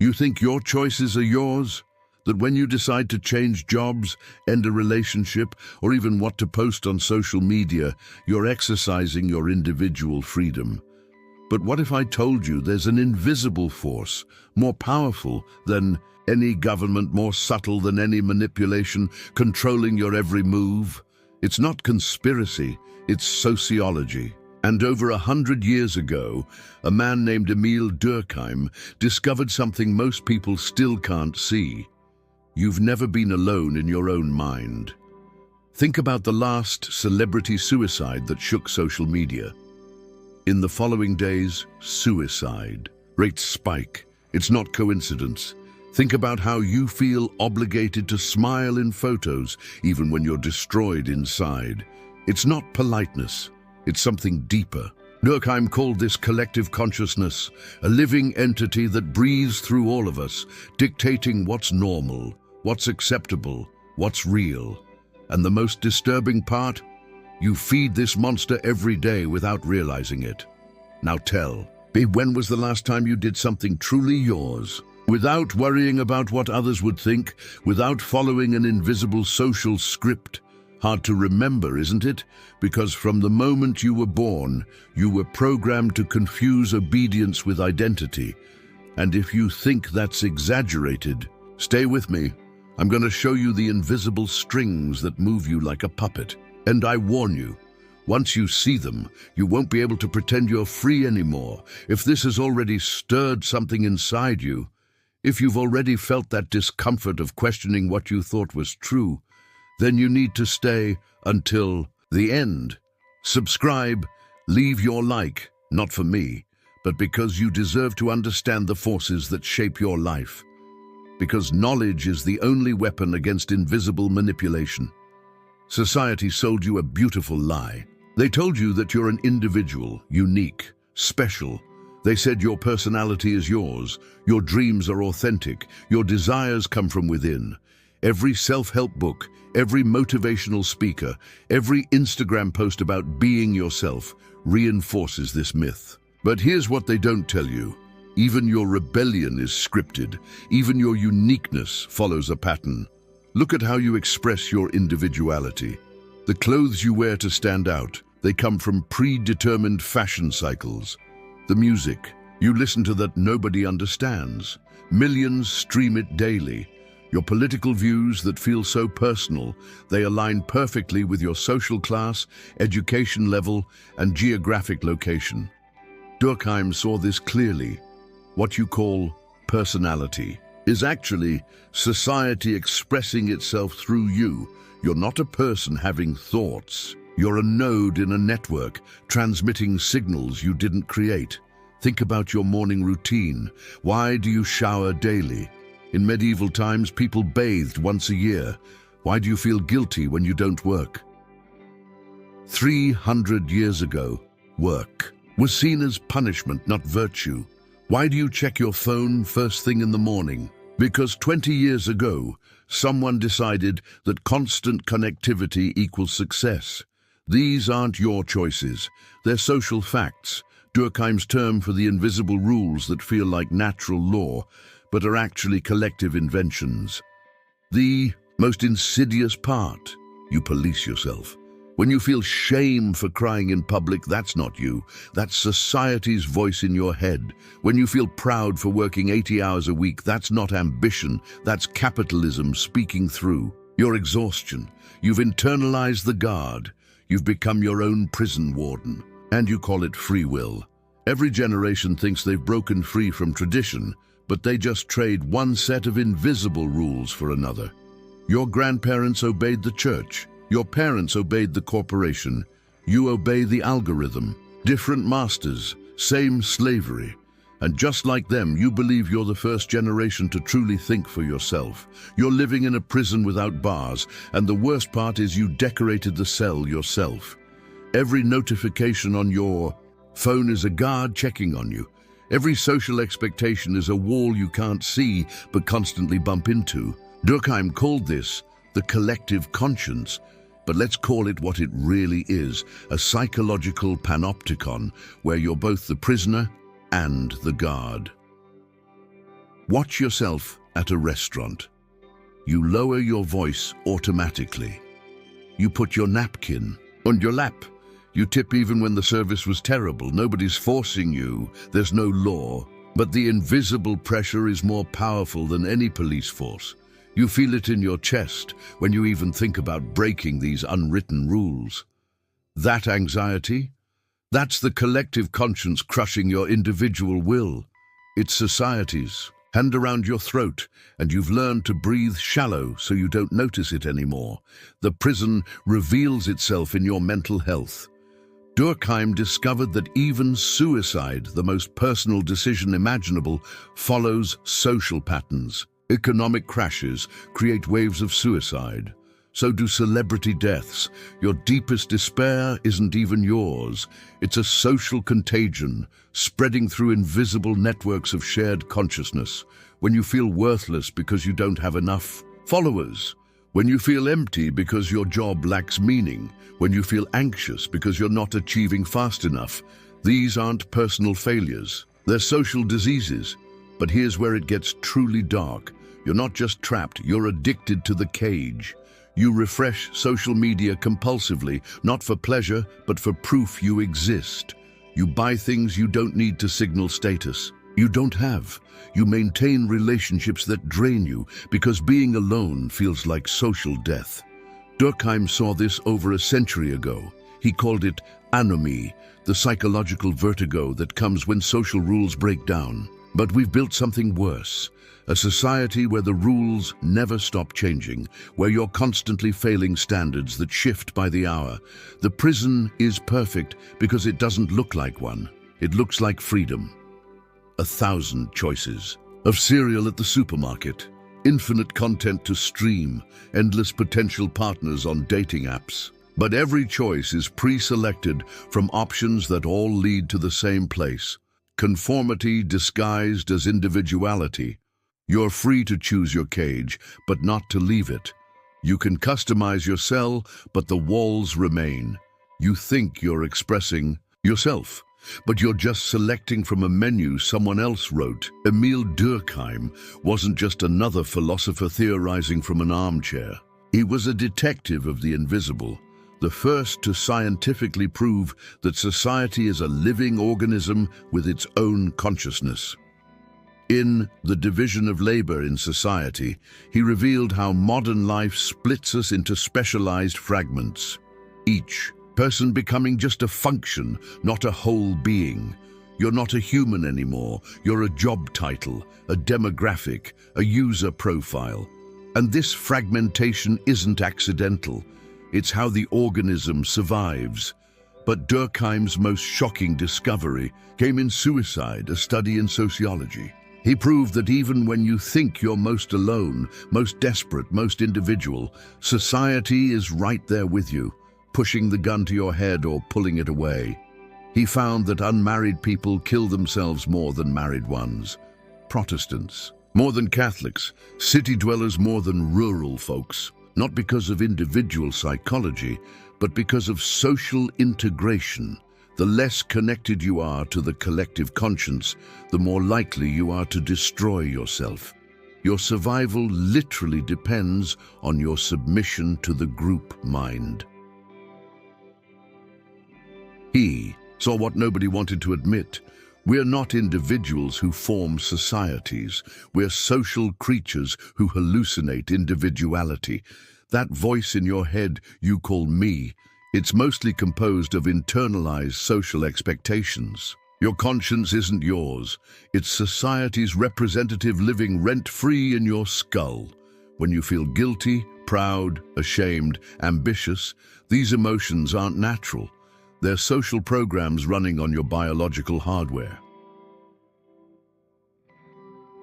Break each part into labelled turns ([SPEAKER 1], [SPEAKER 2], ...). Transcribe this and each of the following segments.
[SPEAKER 1] You think your choices are yours? That when you decide to change jobs, end a relationship, or even what to post on social media, you're exercising your individual freedom. But what if I told you there's an invisible force, more powerful than any government, more subtle than any manipulation, controlling your every move? It's not conspiracy, it's sociology. And over 100 years ago, a man named Émile Durkheim discovered something most people still can't see. You've never been alone in your own mind. Think about the last celebrity suicide that shook social media. In the following days, suicide rates spike. It's not coincidence. Think about how you feel obligated to smile in photos, even when you're destroyed inside. It's not politeness. It's something deeper. Durkheim called this collective consciousness, a living entity that breathes through all of us, dictating what's normal, what's acceptable, what's real. And the most disturbing part? You feed this monster every day without realizing it. Now tell me, when was the last time you did something truly yours? Without worrying about what others would think, without following an invisible social script. Hard to remember, isn't it? Because from the moment you were born, you were programmed to confuse obedience with identity. And if you think that's exaggerated, stay with me. I'm going to show you the invisible strings that move you like a puppet. And I warn you, once you see them, you won't be able to pretend you're free anymore. If this has already stirred something inside you, if you've already felt that discomfort of questioning what you thought was true, then you need to stay until the end. Subscribe, leave your like, not for me, but because you deserve to understand the forces that shape your life. Because knowledge is the only weapon against invisible manipulation. Society sold you a beautiful lie. They told you that you're an individual, unique, special. They said your personality is yours, your dreams are authentic, your desires come from within. Every self-help book, every motivational speaker, every Instagram post about being yourself reinforces this myth. But here's what they don't tell you. Even your rebellion is scripted. Even your uniqueness follows a pattern. Look at how you express your individuality. The clothes you wear to stand out, they come from predetermined fashion cycles. The music you listen to that nobody understands. Millions stream it daily. Your political views that feel so personal, they align perfectly with your social class, education level, and geographic location. Durkheim saw this clearly. What you call personality is actually society expressing itself through you. You're not a person having thoughts. You're a node in a network, transmitting signals you didn't create. Think about your morning routine. Why do you shower daily? In medieval times, people bathed once a year. Why do you feel guilty when you don't work? 300 years ago, work was seen as punishment, not virtue. Why do you check your phone first thing in the morning? Because 20 years ago, someone decided that constant connectivity equals success. These aren't your choices. They're social facts, Durkheim's term for the invisible rules that feel like natural law, but are actually collective inventions. The most insidious part, you police yourself. When you feel shame for crying in public, that's not you. That's society's voice in your head. When you feel proud for working 80 hours a week, that's not ambition. That's capitalism speaking through your exhaustion. You've internalized the guard. You've become your own prison warden. And you call it free will. Every generation thinks they've broken free from tradition, but they just trade one set of invisible rules for another. Your grandparents obeyed the church. Your parents obeyed the corporation. You obey the algorithm. Different masters, same slavery. And just like them, you believe you're the first generation to truly think for yourself. You're living in a prison without bars, and the worst part is you decorated the cell yourself. Every notification on your phone is a guard checking on you. Every social expectation is a wall you can't see but constantly bump into. Durkheim called this the collective conscience, but let's call it what it really is, a psychological panopticon where you're both the prisoner and the guard. Watch yourself at a restaurant. You lower your voice automatically. You put your napkin on your lap. You tip even when the service was terrible. Nobody's forcing you. There's no law. But the invisible pressure is more powerful than any police force. You feel it in your chest when you even think about breaking these unwritten rules. That anxiety, that's the collective conscience crushing your individual will. It's society's hand around your throat, and you've learned to breathe shallow so you don't notice it anymore. The prison reveals itself in your mental health. Durkheim discovered that even suicide, the most personal decision imaginable, follows social patterns. Economic crashes create waves of suicide. So do celebrity deaths. Your deepest despair isn't even yours. It's a social contagion, spreading through invisible networks of shared consciousness. When you feel worthless because you don't have enough followers. When you feel empty because your job lacks meaning. When you feel anxious because you're not achieving fast enough. These aren't personal failures. They're social diseases. But here's where it gets truly dark. You're not just trapped, you're addicted to the cage. You refresh social media compulsively, not for pleasure, but for proof you exist. You buy things you don't need to signal status. You don't have. You maintain relationships that drain you because being alone feels like social death. Durkheim saw this over a century ago. He called it anomie, the psychological vertigo that comes when social rules break down. But we've built something worse. A society where the rules never stop changing, where you're constantly failing standards that shift by the hour. The prison is perfect because it doesn't look like one. It looks like freedom. 1,000 choices of cereal at the supermarket, infinite content to stream, endless potential partners on dating apps. But every choice is pre-selected from options that all lead to the same place. Conformity disguised as individuality. You're free to choose your cage, but not to leave it. You can customize your cell, but the walls remain. You think you're expressing yourself, but you're just selecting from a menu someone else wrote. Émile Durkheim wasn't just another philosopher theorizing from an armchair. He was a detective of the invisible, the first to scientifically prove that society is a living organism with its own consciousness. In The Division of Labor in Society, he revealed how modern life splits us into specialized fragments, each person becoming just a function, not a whole being. You're not a human anymore. You're a job title, a demographic, a user profile. And this fragmentation isn't accidental. It's how the organism survives. But Durkheim's most shocking discovery came in Suicide, a study in sociology. He proved that even when you think you're most alone, most desperate, most individual, society is right there with you, pushing the gun to your head or pulling it away. He found that unmarried people kill themselves more than married ones, Protestants more than Catholics, city dwellers more than rural folks, not because of individual psychology, but because of social integration. The less connected you are to the collective conscience, the more likely you are to destroy yourself. Your survival literally depends on your submission to the group mind. He saw what nobody wanted to admit. We're not individuals who form societies. We're social creatures who hallucinate individuality. That voice in your head you call me, it's mostly composed of internalized social expectations. Your conscience isn't yours. It's society's representative living rent-free in your skull. When you feel guilty, proud, ashamed, ambitious, these emotions aren't natural. They're social programs running on your biological hardware.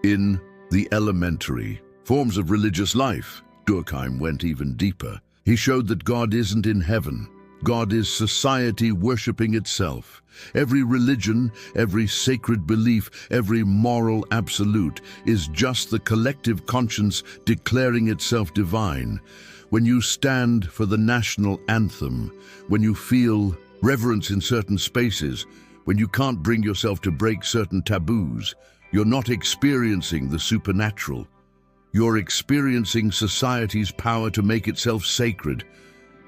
[SPEAKER 1] In The Elementary Forms of Religious Life, Durkheim went even deeper. He showed that God isn't in heaven. God is society worshipping itself. Every religion, every sacred belief, every moral absolute is just the collective conscience declaring itself divine. When you stand for the national anthem, when you feel reverence in certain spaces, when you can't bring yourself to break certain taboos, You're not experiencing the supernatural. You're experiencing society's power to make itself sacred.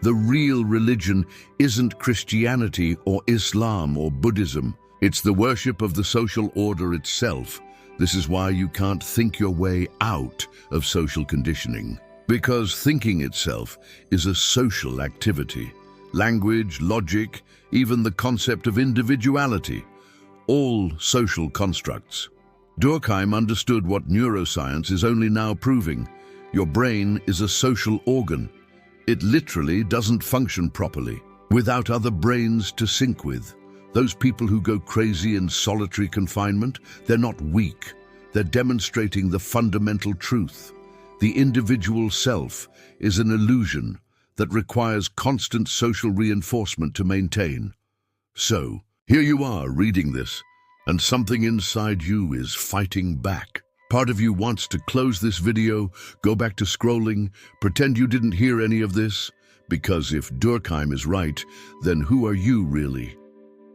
[SPEAKER 1] The real religion isn't Christianity or Islam or Buddhism. It's the worship of the social order itself. This is why you can't think your way out of social conditioning. Because thinking itself is a social activity. Language, logic, even the concept of individuality, all social constructs. Durkheim understood what neuroscience is only now proving. Your brain is a social organ. It literally doesn't function properly without other brains to sync with. Those people who go crazy in solitary confinement, they're not weak. They're demonstrating the fundamental truth. The individual self is an illusion that requires constant social reinforcement to maintain. So, here you are reading this, and something inside you is fighting back. Part of you wants to close this video, go back to scrolling, pretend you didn't hear any of this, because if Durkheim is right, then who are you really?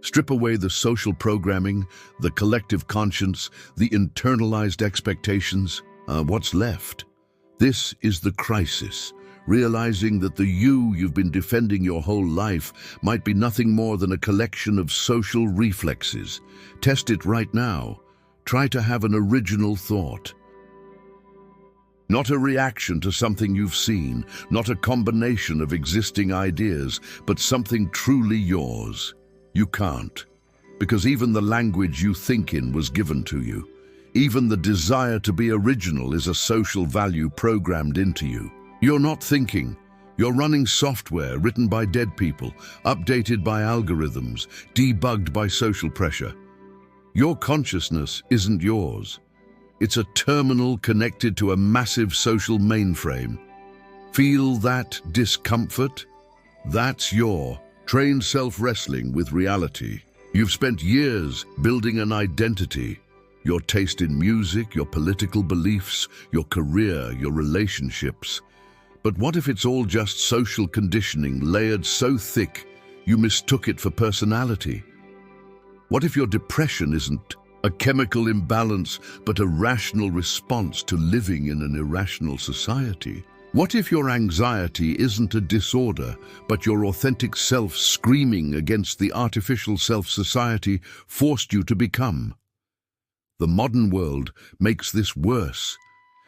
[SPEAKER 1] Strip away the social programming, the collective conscience, the internalized expectations. What's left? This is the crisis, realizing that the you've been defending your whole life might be nothing more than a collection of social reflexes. Test it right now. Try to have an original thought. Not a reaction to something you've seen, not a combination of existing ideas, but something truly yours. You can't, because even the language you think in was given to you. Even the desire to be original is a social value programmed into you. You're not thinking. You're running software written by dead people, updated by algorithms, debugged by social pressure. Your consciousness isn't yours. It's a terminal connected to a massive social mainframe. Feel that discomfort? That's your trained self-wrestling with reality. You've spent years building an identity. Your taste in music, your political beliefs, your career, your relationships. But what if it's all just social conditioning layered so thick you mistook it for personality? What if your depression isn't a chemical imbalance but a rational response to living in an irrational society? What if your anxiety isn't a disorder but your authentic self screaming against the artificial self society forced you to become? The modern world makes this worse.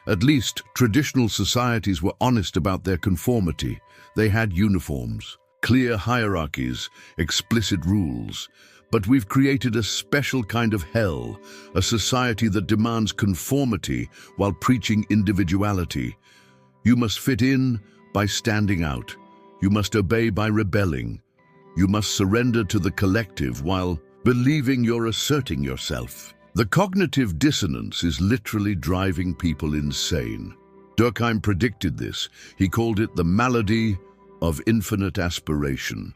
[SPEAKER 1] At least traditional societies were honest about their conformity. They had uniforms, clear hierarchies, explicit rules. But we've created a special kind of hell, a society that demands conformity while preaching individuality. You must fit in by standing out. You must obey by rebelling. You must surrender to the collective while believing you're asserting yourself. The cognitive dissonance is literally driving people insane. Durkheim predicted this. He called it the malady of infinite aspiration.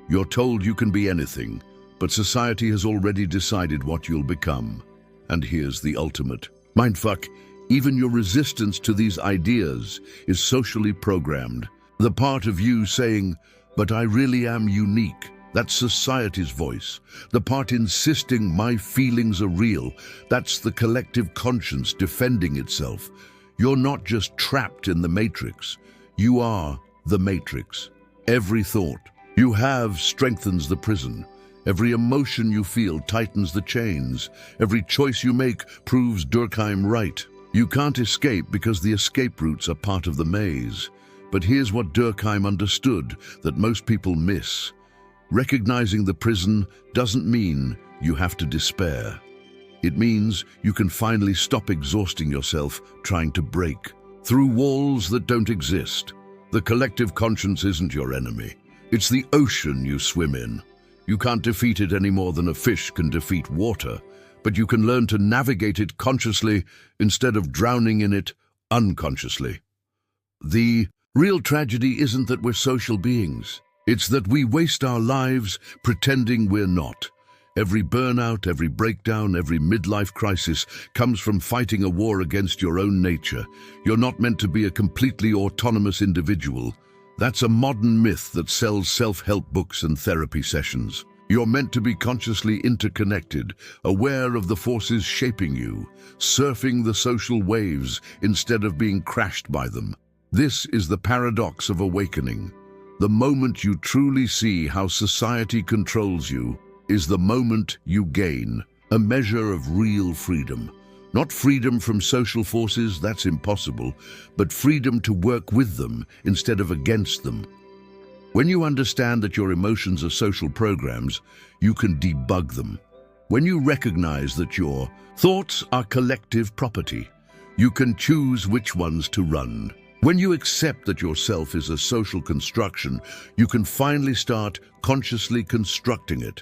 [SPEAKER 1] You're told you can be anything, but society has already decided what you'll become. And here's the ultimate mindfuck. Even your resistance to these ideas is socially programmed. The part of you saying, "But I really am unique," that's society's voice. The part insisting my feelings are real, that's the collective conscience defending itself. You're not just trapped in the matrix, you are the matrix. Every thought you have strengthens the prison. Every emotion you feel tightens the chains. Every choice you make proves Durkheim right. You can't escape because the escape routes are part of the maze. But here's what Durkheim understood that most people miss. Recognizing the prison doesn't mean you have to despair. It means you can finally stop exhausting yourself trying to break through walls that don't exist. The collective conscience isn't your enemy. It's the ocean you swim in. You can't defeat it any more than a fish can defeat water, but you can learn to navigate it consciously instead of drowning in it unconsciously. The real tragedy isn't that we're social beings. It's that we waste our lives pretending we're not. Every burnout, every breakdown, every midlife crisis comes from fighting a war against your own nature. You're not meant to be a completely autonomous individual. That's a modern myth that sells self-help books and therapy sessions. You're meant to be consciously interconnected, aware of the forces shaping you, surfing the social waves instead of being crashed by them. This is the paradox of awakening. The moment you truly see how society controls you is the moment you gain a measure of real freedom. Not freedom from social forces, that's impossible, but freedom to work with them instead of against them. When you understand that your emotions are social programs, you can debug them. When you recognize that your thoughts are collective property, you can choose which ones to run. When you accept that yourself is a social construction, you can finally start consciously constructing it.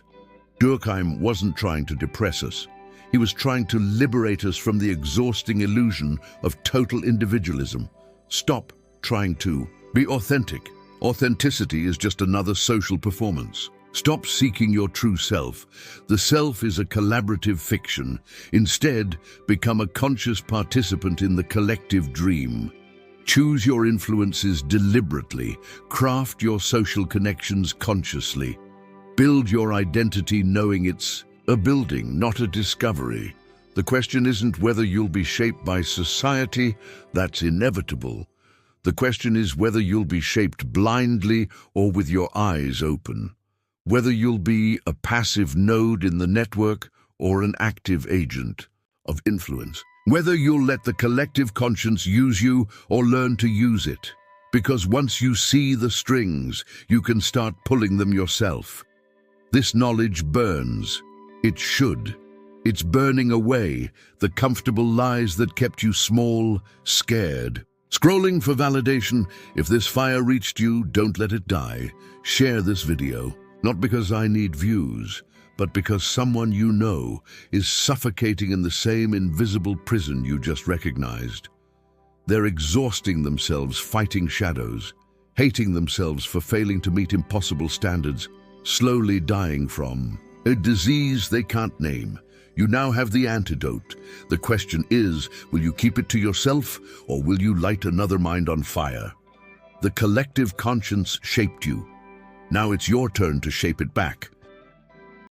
[SPEAKER 1] Durkheim wasn't trying to depress us. He was trying to liberate us from the exhausting illusion of total individualism. Stop trying to be authentic. Authenticity is just another social performance. Stop seeking your true self. The self is a collaborative fiction. Instead, become a conscious participant in the collective dream. Choose your influences deliberately. Craft your social connections consciously. Build your identity knowing it's a building, not a discovery. The question isn't whether you'll be shaped by society, that's inevitable. The question is whether you'll be shaped blindly or with your eyes open. Whether you'll be a passive node in the network or an active agent of influence. Whether you'll let the collective conscience use you or learn to use it. Because once you see the strings, you can start pulling them yourself. This knowledge burns. It should. It's burning away the comfortable lies that kept you small, scared. Scrolling for validation. If this fire reached you, don't let it die. Share this video. Not because I need views, but because someone you know is suffocating in the same invisible prison you just recognized. They're exhausting themselves fighting shadows, hating themselves for failing to meet impossible standards, slowly dying from a disease they can't name. You now have the antidote. The question is, will you keep it to yourself or will you light another mind on fire? The collective conscience shaped you. Now it's your turn to shape it back.